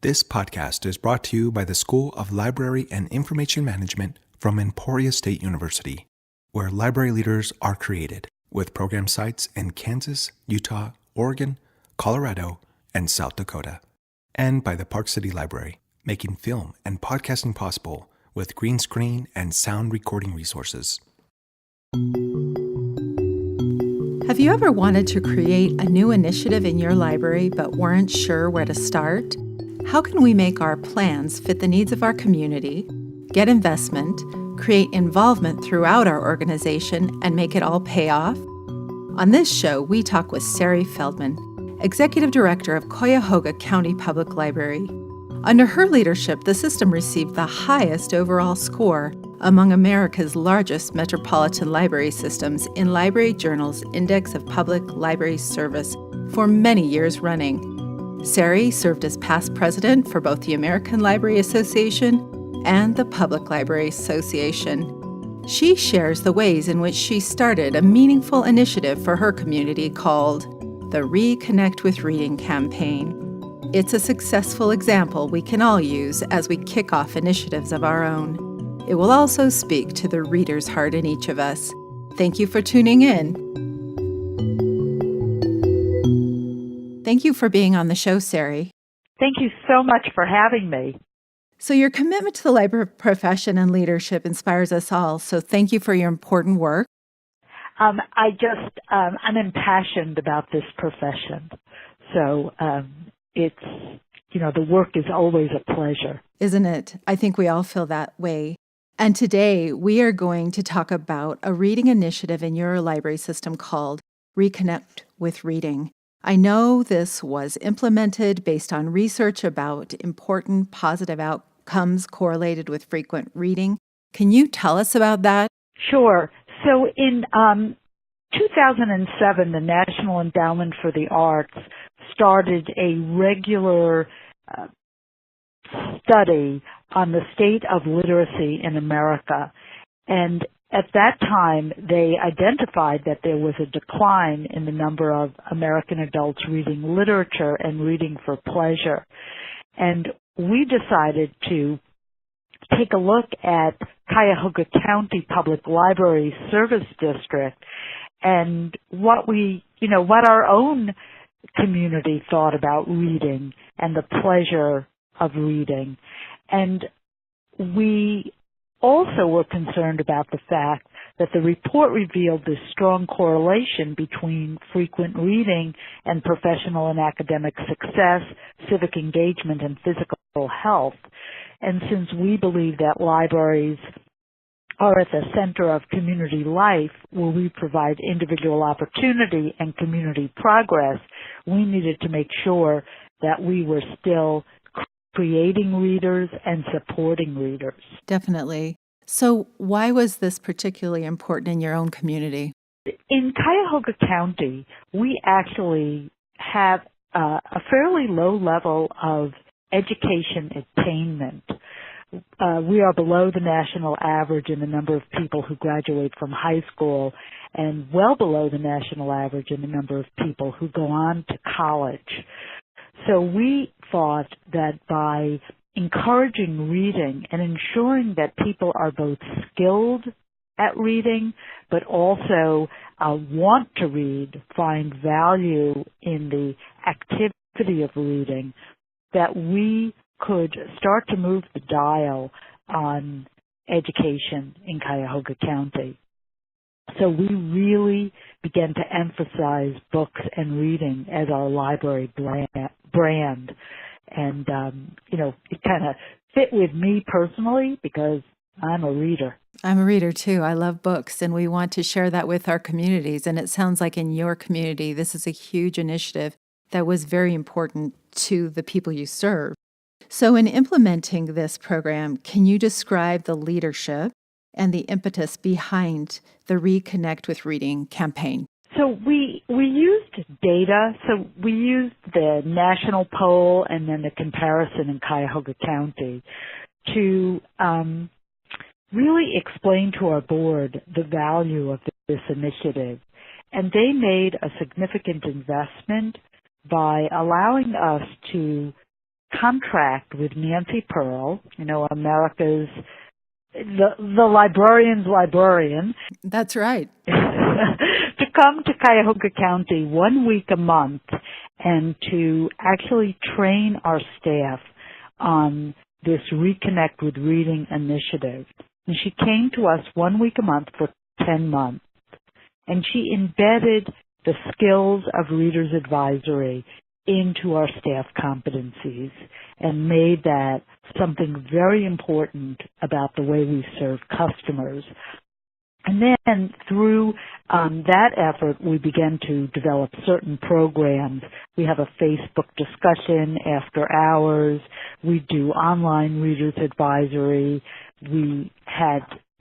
This podcast is brought to you by the School of Library and Information Management from Emporia State University, where library leaders are created, with program sites in Kansas, Utah, Oregon, Colorado, and South Dakota. And by the Park City Library, making film and podcasting possible with green screen and sound recording resources. Have you ever wanted to create a new initiative in your library but weren't sure where to start? How can we make our plans fit the needs of our community, get investment, create involvement throughout our organization, and make it all pay off? On this show, we talk with Sari Feldman, Executive Director of Cuyahoga County Public Library. Under her leadership, the system received the highest overall score among America's largest metropolitan library systems in Library Journal's Index of Public Library Service for many years running. Sari served as past president for both the American Library Association and the Public Library Association. She shares the ways in which she started a meaningful initiative for her community called the Reconnect with Reading campaign. It's a successful example we can all use as we kick off initiatives of our own. It will also speak to the reader's heart in each of us. Thank you for tuning in. Thank you for being on the show, Sari. Thank you so much for having me. So your commitment to the library profession and leadership inspires us all, so thank you for your important work. I'm impassioned about this profession. So it's, the work is always a pleasure. Isn't it? I think we all feel that way. And today we are going to talk about a reading initiative in your library system called Reconnect with Reading. I know this was implemented based on research about important positive outcomes correlated with frequent reading. Can you tell us about that? Sure. So in 2007, the National Endowment for the Arts started a regular study on the state of literacy in America. And at that time, they identified that there was a decline in the number of American adults reading literature and reading for pleasure. And we decided to take a look at Cuyahoga County Public Library Service District and what our own community thought about reading and the pleasure of reading. And we also were concerned about the fact that the report revealed this strong correlation between frequent reading and professional and academic success, civic engagement, and physical health. And since we believe that libraries are at the center of community life, where we provide individual opportunity and community progress, we needed to make sure that we were still creating readers and supporting readers. Definitely. So why was this particularly important in your own community? In Cuyahoga County, we actually have a fairly low level of education attainment. We are below the national average in the number of people who graduate from high school and well below the national average in the number of people who go on to college. So we thought that by encouraging reading and ensuring that people are both skilled at reading but also want to read, find value in the activity of reading, that we could start to move the dial on education in Cuyahoga County. So we really began to emphasize books and reading as our library brand. And, it kind of fit with me personally because I'm a reader. I'm a reader too. I love books, and we want to share that with our communities. And it sounds like in your community, this is a huge initiative that was very important to the people you serve. So in implementing this program, can you describe the leadership and the impetus behind the Reconnect with Reading campaign? So we used data. So we used the national poll and then the comparison in Cuyahoga County to really explain to our board the value of this initiative. And they made a significant investment by allowing us to contract with Nancy Pearl, America's the librarian's librarian. That's right. To come to Cuyahoga County 1 week a month and to actually train our staff on this Reconnect with Reading initiative. And she came to us 1 week a month for 10 months. And she embedded the skills of Reader's Advisory into our staff competencies and made that something very important about the way we serve customers. And then through that effort, we began to develop certain programs. We have a Facebook discussion after hours. We do online Reader's Advisory. We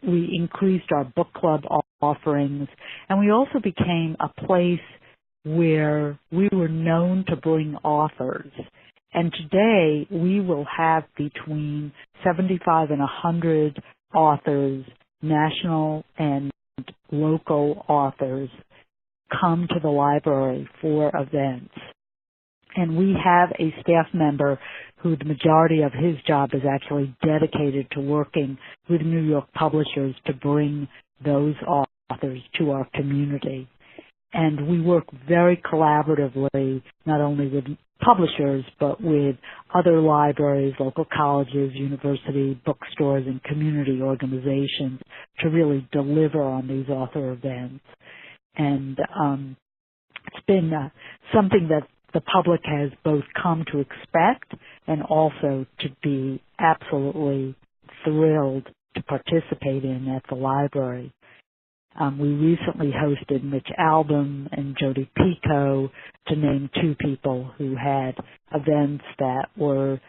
increased our book club offerings. And we also became a place where we were known to bring authors. And today, we will have between 75 and 100 authors, national and local authors, come to the library for events. And we have a staff member who the majority of his job is actually dedicated to working with New York publishers to bring those authors to our community. And we work very collaboratively, not only with publishers, but with other libraries, local colleges, university, bookstores, and community organizations to really deliver on these author events. And it's been something that the public has both come to expect and also to be absolutely thrilled to participate in at the library. We recently hosted Mitch Albom and Jodi Picoult, to name two people who had events that were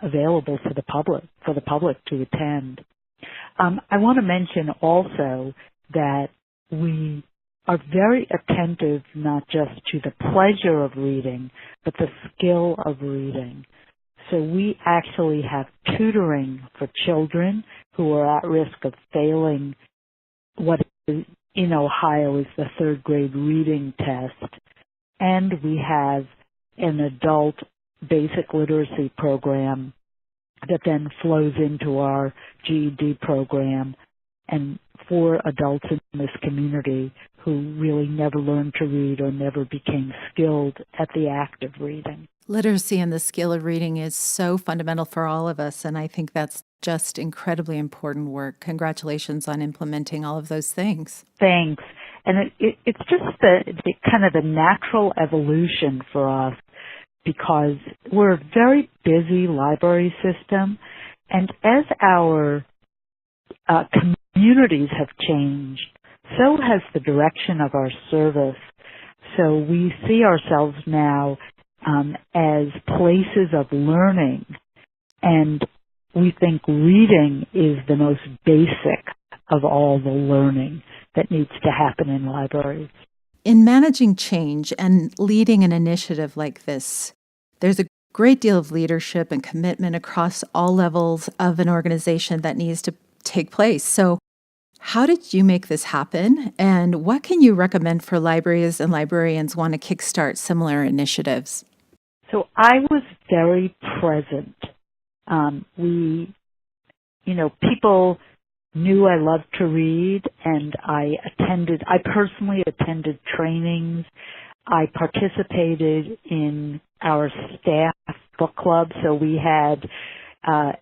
available for the public to attend. I want to mention also that we are very attentive not just to the pleasure of reading, but the skill of reading. So we actually have tutoring for children who are at risk of failing what in Ohio is the third grade reading test. And we have an adult basic literacy program that then flows into our GED program, and for adults in this community who really never learned to read or never became skilled at the act of reading. Literacy and the skill of reading is so fundamental for all of us, and I think that's just incredibly important work. Congratulations on implementing all of those things. Thanks. And it's just the kind of the natural evolution for us, because we're a very busy library system, and as our communities have changed, so has the direction of our service. So we see ourselves now as places of learning, and we think reading is the most basic of all the learning that needs to happen in libraries. In managing change and leading an initiative like this, there's a great deal of leadership and commitment across all levels of an organization that needs to take place. So how did you make this happen? And what can you recommend for libraries and librarians want to kickstart similar initiatives? So I was very present. People knew I loved to read, and I personally attended trainings. I participated in our staff book club, so we had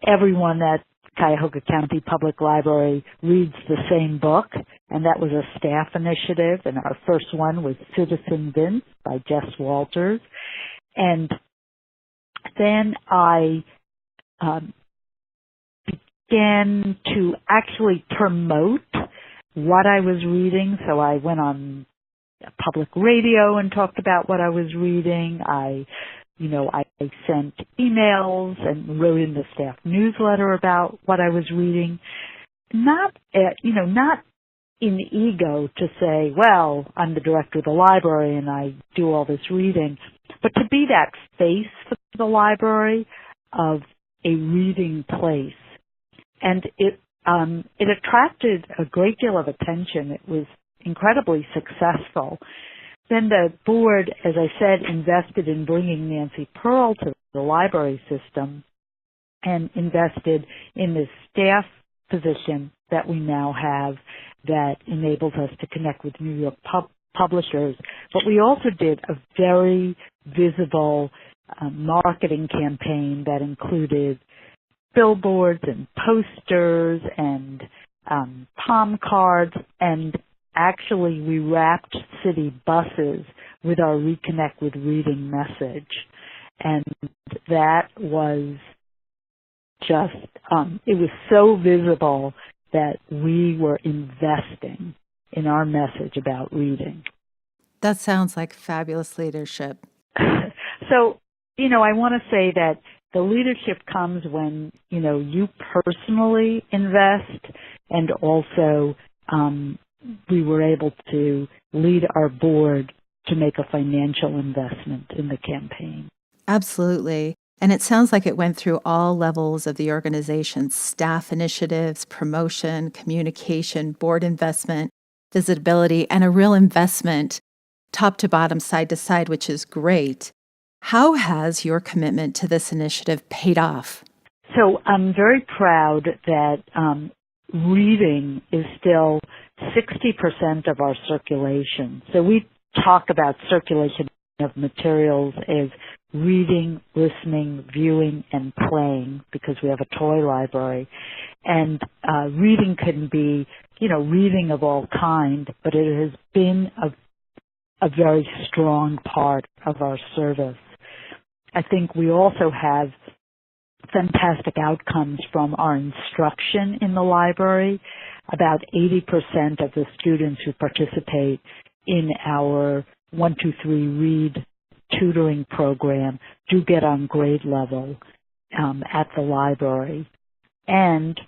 everyone at Cuyahoga County Public Library reads the same book, and that was a staff initiative, and our first one was Citizen Vince by Jess Walters. And then I began to actually promote what I was reading. So I went on public radio and talked about what I was reading. I sent emails and wrote in the staff newsletter about what I was reading. Not in ego to say, well, I'm the director of the library and I do all this reading, but to be that face for the library of a reading place. And it attracted a great deal of attention. It was incredibly successful. then the board, as I said, invested in bringing Nancy Pearl to the library system and invested in this staff position that we now have that enables us to connect with New York publishers. But we also did a very visible marketing campaign that included billboards and posters and palm cards, and actually we wrapped city buses with our Reconnect with Reading message. And that was just, it was so visible that we were investing in our message about reading. That sounds like fabulous leadership. So, I want to say that the leadership comes when, you personally invest, and also we were able to lead our board to make a financial investment in the campaign. Absolutely. And it sounds like it went through all levels of the organization: staff initiatives, promotion, communication, board investment, visibility, and a real investment top to bottom, side to side, which is great. How has your commitment to this initiative paid off? So I'm very proud that reading is still 60% of our circulation. So we talk about circulation of materials as reading, listening, viewing, and playing, because we have a toy library. And reading can be, reading of all kind, but it has been a very strong part of our service. I think we also have fantastic outcomes from our instruction in the library. About 80% of the students who participate in our 1, 2, 3 read tutoring program do get on grade level at the library. And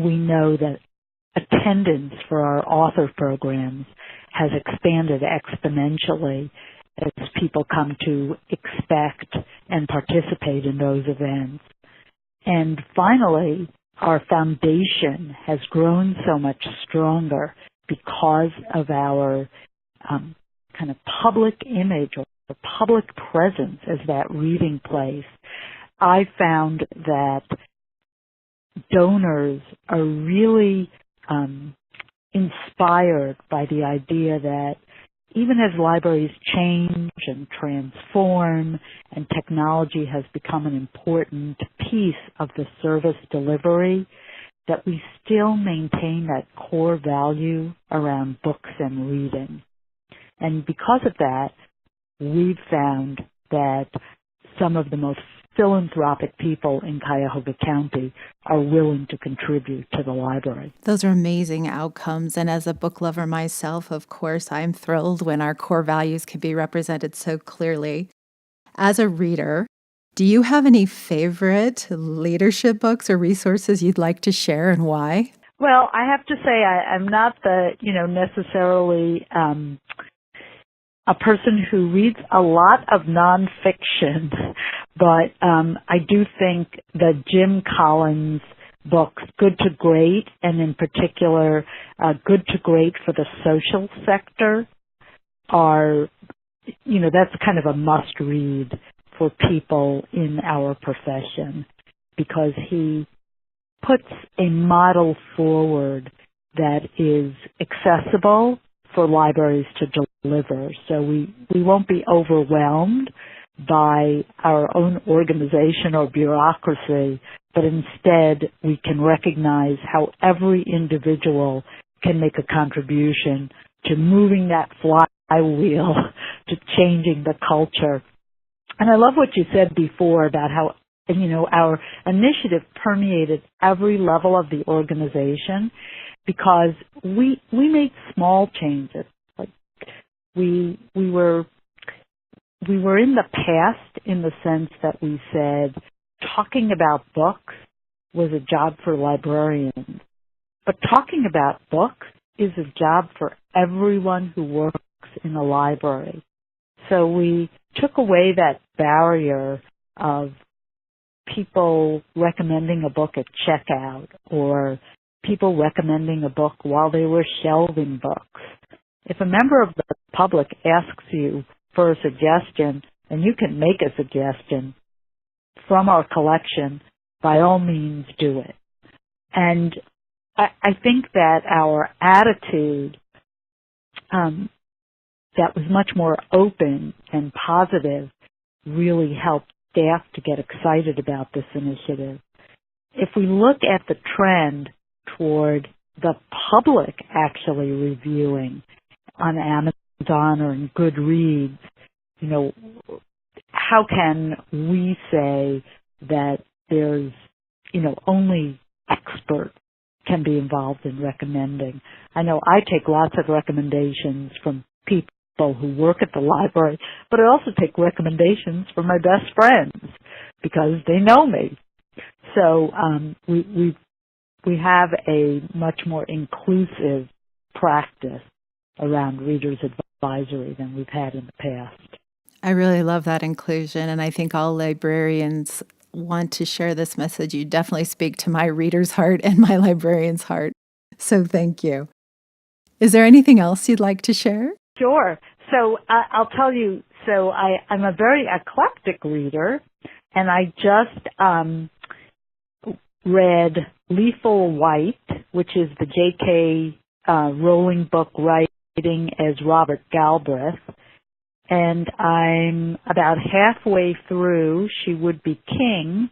we know that attendance for our author programs has expanded exponentially as people come to expect and participate in those events. And finally, our foundation has grown so much stronger because of our kind of public image or public presence as that reading place. I found that donors are really inspired by the idea that even as libraries change and transform and technology has become an important piece of the service delivery, that we still maintain that core value around books and reading. And because of that, we've found that some of the most philanthropic people in Cuyahoga County are willing to contribute to the library. Those are amazing outcomes. And as a book lover myself, of course, I'm thrilled when our core values can be represented so clearly. As a reader, do you have any favorite leadership books or resources you'd like to share, and why? Well, I have to say I'm not the, necessarily a person who reads a lot of nonfiction, but I do think the Jim Collins books, Good to Great, and in particular, Good to Great for the social sector, are, that's kind of a must-read for people in our profession, because he puts a model forward that is accessible for libraries to deliver. So we won't be overwhelmed by our own organization or bureaucracy, but instead we can recognize how every individual can make a contribution to moving that flywheel, to changing the culture. And I love what you said before about how, our initiative permeated every level of the organization, because we made small changes. Like we were in the past in the sense that we said talking about books was a job for librarians, but talking about books is a job for everyone who works in a library. So we took away that barrier of people recommending a book at checkout or people recommending a book while they were shelving books. If a member of the public asks you for a suggestion, and you can make a suggestion from our collection, by all means do it. And I think that our attitude that was much more open and positive really helped staff to get excited about this initiative. If we look at the trend toward the public actually reviewing on Amazon or in Goodreads, how can we say that there's, only experts can be involved in recommending? I know I take lots of recommendations from people who work at the library, but I also take recommendations from my best friends because they know me. So we have a much more inclusive practice around Readers Advisory than we've had in the past. I really love that inclusion, and I think all librarians want to share this message. You definitely speak to my reader's heart and my librarian's heart. So thank you. Is there anything else you'd like to share? Sure. So I'll tell you, I'm a very eclectic reader, and I just read Lethal White, which is the J.K. Rowling book writing as Robert Galbraith. And I'm about halfway through She Would Be King,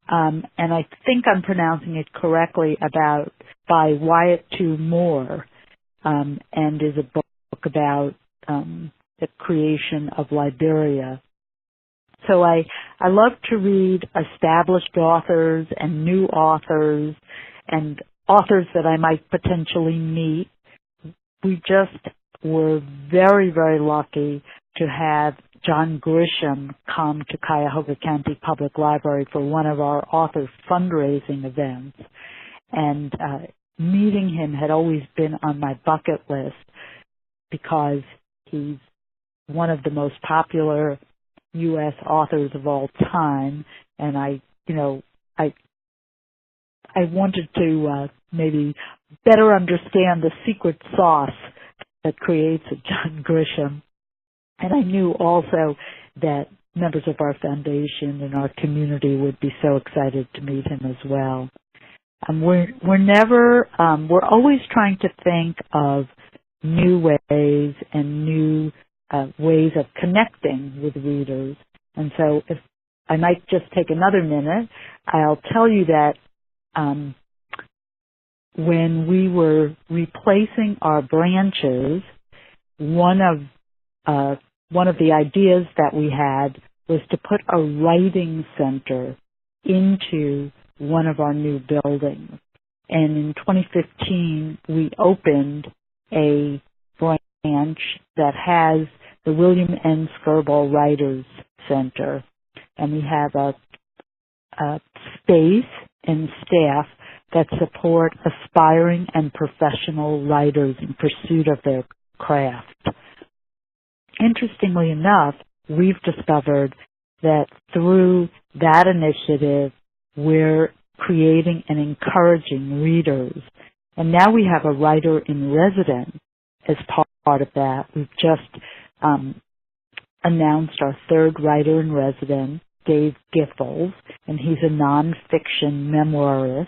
and I think I'm pronouncing it correctly, by Wyatt Tu Moore, and is a book about the creation of Liberia. So I love to read established authors and new authors and authors that I might potentially meet. We just were very, very lucky to have John Grisham come to Cuyahoga County Public Library for one of our author fundraising events. And meeting him had always been on my bucket list because he's one of the most popular U.S. authors of all time. And I wanted to maybe better understand the secret sauce that creates a John Grisham. And I knew also that members of our foundation and our community would be so excited to meet him as well. We're always trying to think of new ways and new ways of connecting with readers. And so if I might just take another minute, I'll tell you that when we were replacing our branches, one of the ideas that we had was to put a writing center into one of our new buildings. And in 2015, we opened a branch that has the William N. Skirball Writers Center. And we have a space and staff that support aspiring and professional writers in pursuit of their craft. Interestingly enough, we've discovered that through that initiative, we're creating and encouraging readers. And now we have a writer in residence as part of that. We've just announced our third writer in residence, Dave Giffords, and he's a nonfiction memoirist.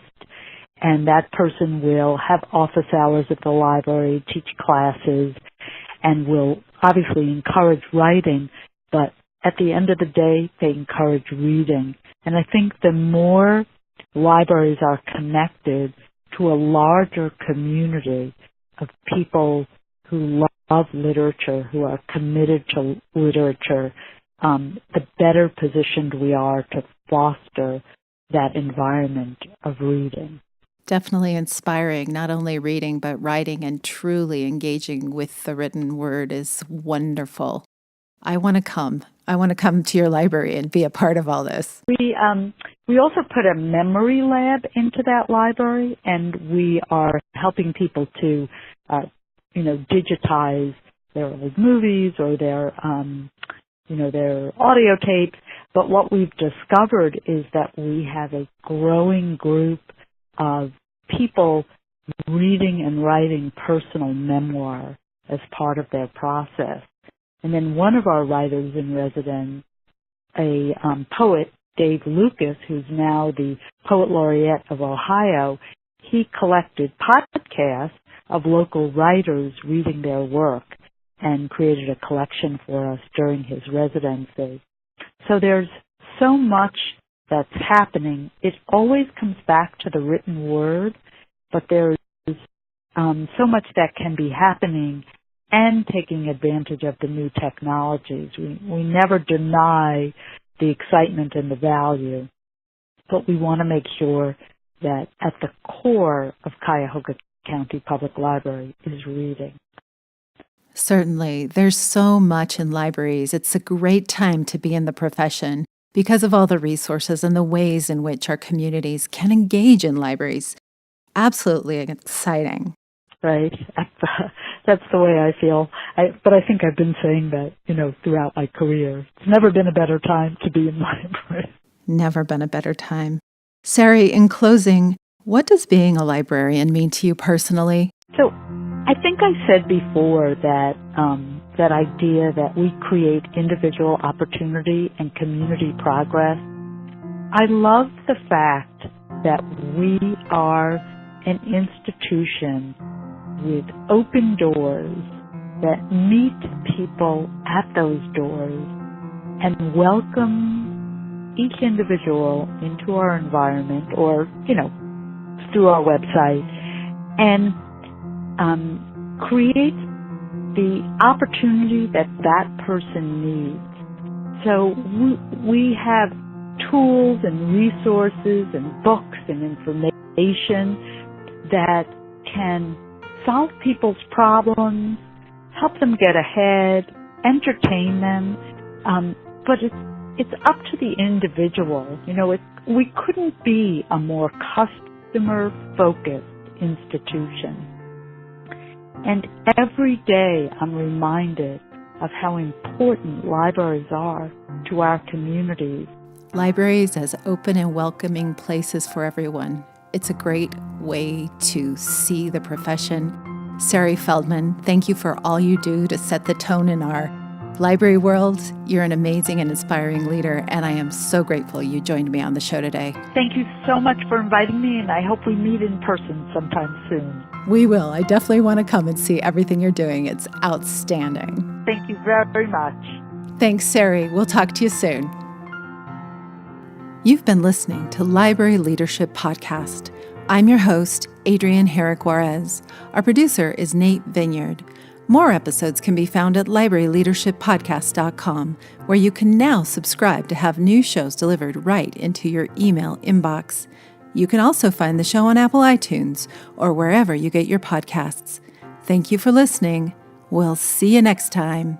And that person will have office hours at the library, teach classes, and will obviously encourage writing, but at the end of the day, they encourage reading. And I think the more libraries are connected to a larger community of people who love literature, who are committed to literature, the better positioned we are to foster that environment of reading. Definitely inspiring, not only reading, but writing and truly engaging with the written word is wonderful. I want to come. I want to come to your library and be a part of all this. We also put a memory lab into that library, and we are helping people to, digitize their old movies or their audio tapes. But what we've discovered is that we have a growing group of people reading and writing personal memoir. as part of their process. And then one of our writers in residence, a poet, Dave Lucas, who's now the Poet Laureate of Ohio, he collected podcasts of local writers reading their work and created a collection for us during his residency. So there's so much that's happening. It always comes back to the written word, but there's so much that can be happening and taking advantage of the new technologies. We never deny the excitement and the value, but we want to make sure that at the core of Cuyahoga County Public Library is reading. Certainly. There's so much in libraries. It's a great time to be in the profession because of all the resources and the ways in which our communities can engage in libraries. Absolutely exciting. Right. That's the way I feel. But I think I've been saying that, throughout my career. It's never been a better time to be in library. Never been a better time. Sari, in closing, what does being a librarian mean to you personally? So I think I said before that that idea that we create individual opportunity and community progress. I love the fact that we are an institution with open doors that meet people at those doors and welcome each individual into our environment or, through our website and create the opportunity that that person needs. So we have tools and resources and books and information that can solve people's problems, help them get ahead, entertain them, but it's up to the individual. We couldn't be a more customer-focused institution. And every day I'm reminded of how important libraries are to our communities. Libraries as open and welcoming places for everyone. It's a great way to see the profession. Sari Feldman, thank you for all you do to set the tone in our library world. You're an amazing and inspiring leader, and I am so grateful you joined me on the show today. Thank you so much for inviting me, and I hope we meet in person sometime soon. We will. I definitely want to come and see everything you're doing. It's outstanding. Thank you very much. Thanks, Sari. We'll talk to you soon. You've been listening to Library Leadership Podcast. I'm your host, Adrienne Herrick-Juarez. Our producer is Nate Vineyard. More episodes can be found at libraryleadershippodcast.com, where you can now subscribe to have new shows delivered right into your email inbox. You can also find the show on Apple iTunes or wherever you get your podcasts. Thank you for listening. We'll see you next time.